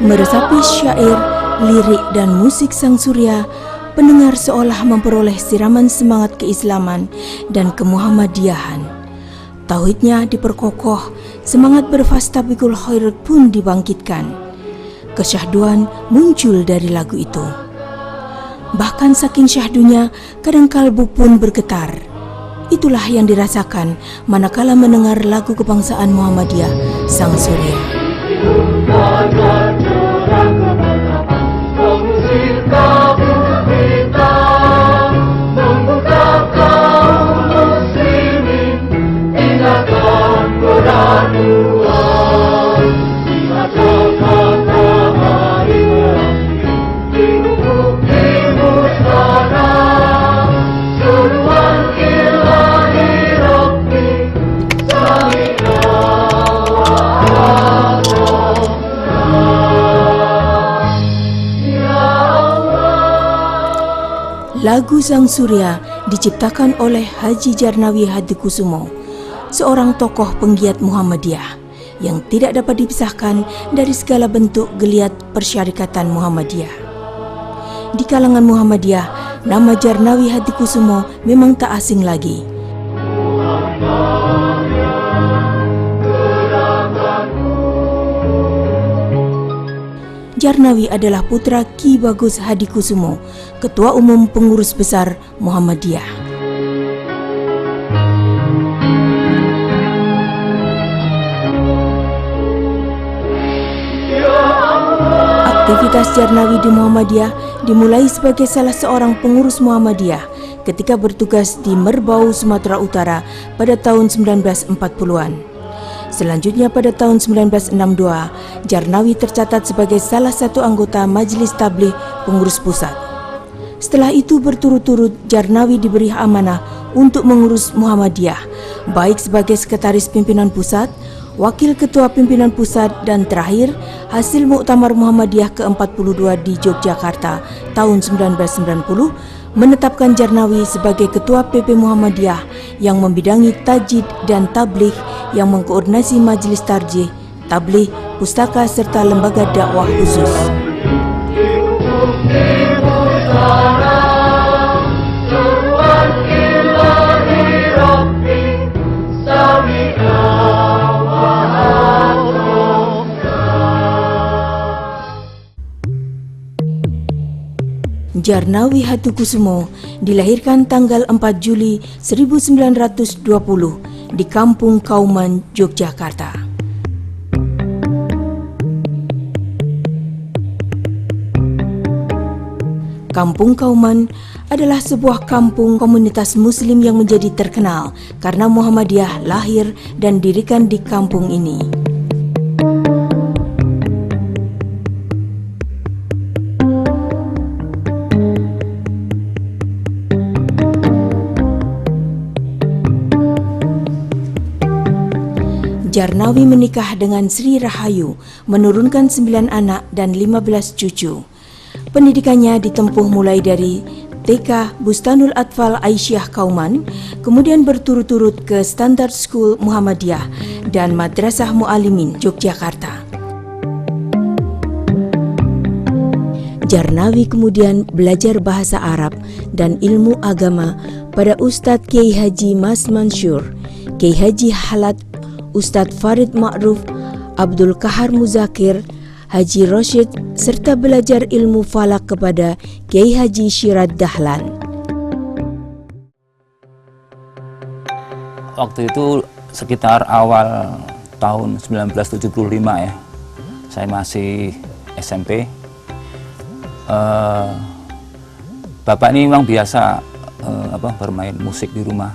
Meresapi syair, lirik, dan musik sang surya, pendengar seolah memperoleh siraman semangat keislaman dan kemuhammadiyahan. Tauhidnya diperkokoh, semangat berfastabiqul khairat pun dibangkitkan. Kesyahduan muncul dari lagu itu. Bahkan saking syahdunya, kadang kalbu pun bergetar. Itulah yang dirasakan manakala mendengar lagu kebangsaan Muhammadiyah Sang Surya. Lagu Sang Surya diciptakan oleh Haji Djarnawi Hadikusumo, seorang tokoh penggiat Muhammadiyah yang tidak dapat dipisahkan dari segala bentuk geliat persyarikatan Muhammadiyah. Di kalangan Muhammadiyah, nama Djarnawi Hadikusumo memang tak asing lagi. Djarnawi adalah putra Ki Bagus Hadikusumo, Ketua Umum Pengurus Besar Muhammadiyah. Aktivitas Djarnawi di Muhammadiyah dimulai sebagai salah seorang pengurus Muhammadiyah ketika bertugas di Merbau, Sumatera Utara pada tahun 1940-an. Selanjutnya pada tahun 1962, Djarnawi tercatat sebagai salah satu anggota Majelis Tabligh Pengurus Pusat. Setelah itu berturut-turut Djarnawi diberi amanah untuk mengurus Muhammadiyah, baik sebagai Sekretaris Pimpinan Pusat, Wakil Ketua Pimpinan Pusat, dan terakhir hasil Muktamar Muhammadiyah ke-42 di Yogyakarta tahun 1990 menetapkan Djarnawi sebagai Ketua PP Muhammadiyah yang membidangi tajdid dan tabligh, yang mengkoordinasi majelis tarjih, tabligh, pustaka serta lembaga dakwah khusus. Djarnawi Hadikusumo dilahirkan tanggal 4 Juli 1920 di Kampung Kauman, Yogyakarta. Kampung Kauman adalah sebuah kampung komunitas muslim yang menjadi terkenal karena Muhammadiyah lahir dan didirikan di kampung ini. Djarnawi menikah dengan Sri Rahayu, menurunkan 9 anak dan 15 cucu. Pendidikannya ditempuh mulai dari TK Bustanul Atfal Aisyah Kauman, kemudian berturut-turut ke Standard School Muhammadiyah dan Madrasah Mu'alimin Yogyakarta. Djarnawi kemudian belajar bahasa Arab dan ilmu agama pada Ustadz Kiai Haji Mas Mansur, Kiai Haji Halat, Ustadz Farid Ma'ruf, Abdul Kahar Muzakir, Haji Rosyid, serta belajar ilmu falak kepada Kiai Haji Syirad Dahlan. Waktu itu sekitar awal tahun 1975 ya, saya masih SMP. Bapak ini memang biasa bermain musik di rumah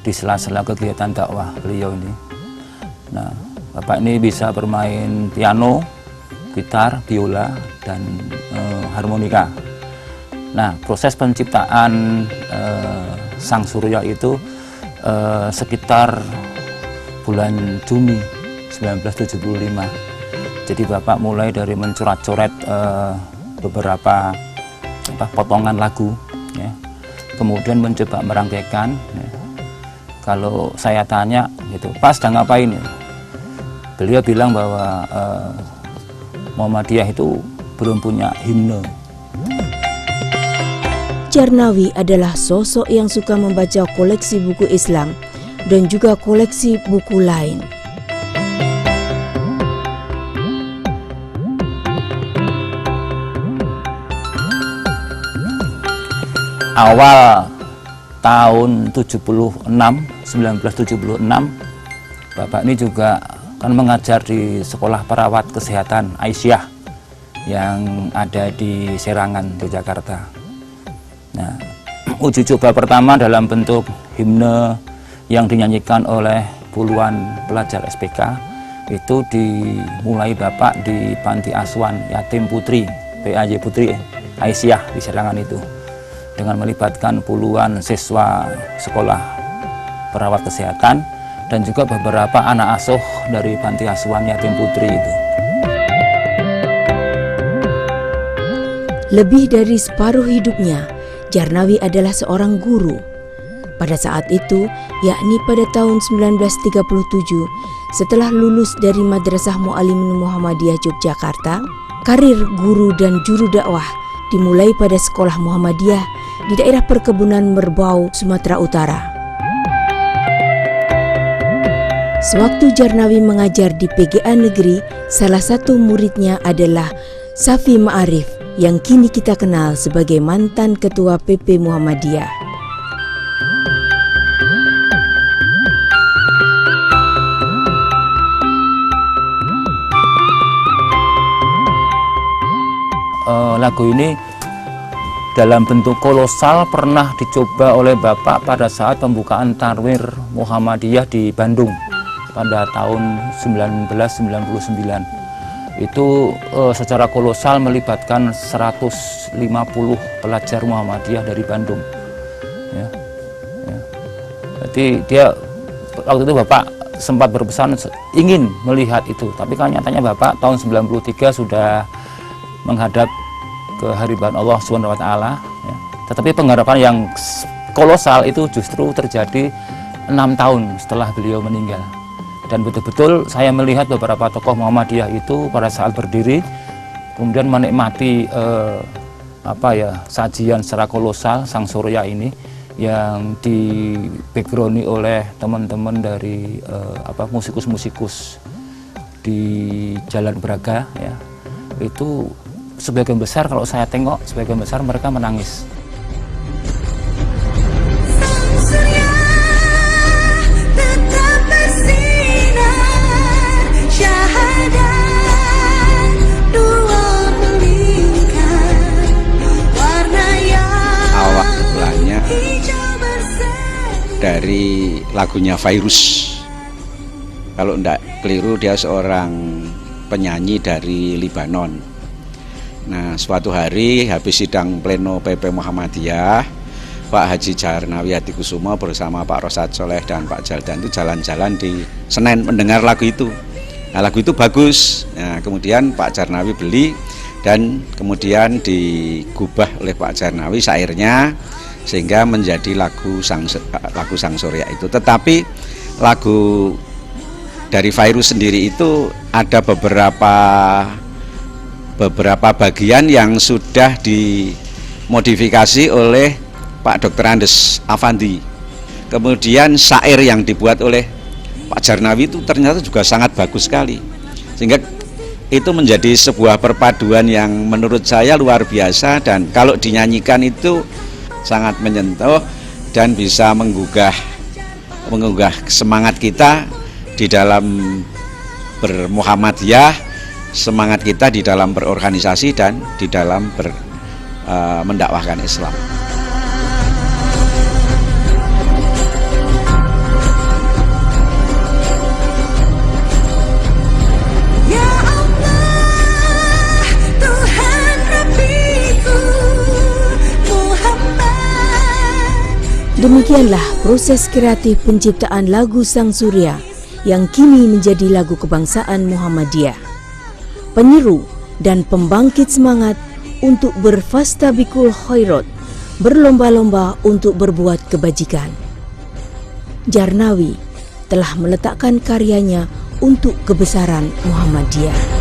di sela-sela kegiatan dakwah beliau ini. Nah, Bapak ini bisa bermain piano, gitar, biola, dan harmonika. Nah, proses penciptaan Sang Surya itu sekitar bulan Juni 1975. Jadi Bapak mulai dari mencoret-coret beberapa potongan lagu, ya. Kemudian mencoba merangkaikan. Ya. Kalau saya tanya, gitu, Pak sedang ngapain? Ya? Beliau bilang bahwa Muhammadiyah itu belum punya himne. Djarnawi adalah sosok yang suka membaca koleksi buku Islam dan juga koleksi buku lain. Awal tahun 1976, Bapak ini juga kan mengajar di Sekolah Perawat Kesehatan Aisyah yang ada di Serangan, Yogyakarta. Nah, uji coba pertama dalam bentuk himne yang dinyanyikan oleh puluhan pelajar SPK itu dimulai Bapak di Panti Asuhan Yatim Putri, PAY Putri Aisyah di Serangan itu, dengan melibatkan puluhan siswa sekolah perawat kesehatan dan juga beberapa anak asuh dari Panti Asuhan Yatim Putri itu. Lebih dari separuh hidupnya, Djarnawi adalah seorang guru. Pada saat itu, yakni pada tahun 1937, setelah lulus dari Madrasah Mu'allimin Muhammadiyah Yogyakarta, karir guru dan juru dakwah dimulai pada sekolah Muhammadiyah di daerah perkebunan Merbau, Sumatera Utara. Sewaktu Djarnawi mengajar di PGA Negeri, salah satu muridnya adalah Safi Ma'arif yang kini kita kenal sebagai mantan Ketua PP Muhammadiyah. Lagu ini dalam bentuk kolosal pernah dicoba oleh Bapak pada saat pembukaan Tarwir Muhammadiyah di Bandung pada tahun 1999. Itu secara kolosal melibatkan 150 pelajar Muhammadiyah dari Bandung. Ya. Jadi dia waktu itu Bapak sempat berpesan ingin melihat itu, tapi kan nyatanya Bapak tahun 93 sudah menghadap kehadiran Allah Subhanahu wa Ta'ala. Ya. Tetapi pengharapan yang kolosal itu justru terjadi 6 tahun setelah beliau meninggal. Dan betul-betul saya melihat beberapa tokoh Muhammadiyah itu pada saat berdiri kemudian menikmati sajian secara kolosal Sang Surya ini yang di background oleh teman-teman dari musikus-musikus di Jalan Braga, ya. Itu sebagian besar kalau saya tengok sebagian besar mereka menangis. Dari lagunya Virus, kalau tidak keliru dia seorang penyanyi dari Libanon. Nah, suatu hari habis sidang pleno PP Muhammadiyah, Pak Haji Djarnawi Hadikusumo bersama Pak Rosad Soleh dan Pak Jaldan itu jalan-jalan di Senen mendengar lagu itu. Nah, lagu itu bagus. Nah, kemudian Pak Djarnawi beli dan kemudian digubah oleh Pak Djarnawi syairnya sehingga menjadi lagu Sang Surya itu. Tetapi lagu dari Virus sendiri itu ada beberapa bagian yang sudah dimodifikasi oleh Pak Dr. Andes Afandi. Kemudian syair yang dibuat oleh Pak Djarnawi itu ternyata juga sangat bagus sekali, sehingga itu menjadi sebuah perpaduan yang menurut saya luar biasa, dan kalau dinyanyikan itu sangat menyentuh dan bisa menggugah semangat kita di dalam bermuhammadiyah, semangat kita di dalam berorganisasi dan di dalam mendakwahkan Islam. Demikianlah proses kreatif penciptaan lagu Sang Surya yang kini menjadi lagu kebangsaan Muhammadiyah. Penyeru dan pembangkit semangat untuk berfastabikul khairat, berlomba-lomba untuk berbuat kebajikan. Djarnawi telah meletakkan karyanya untuk kebesaran Muhammadiyah.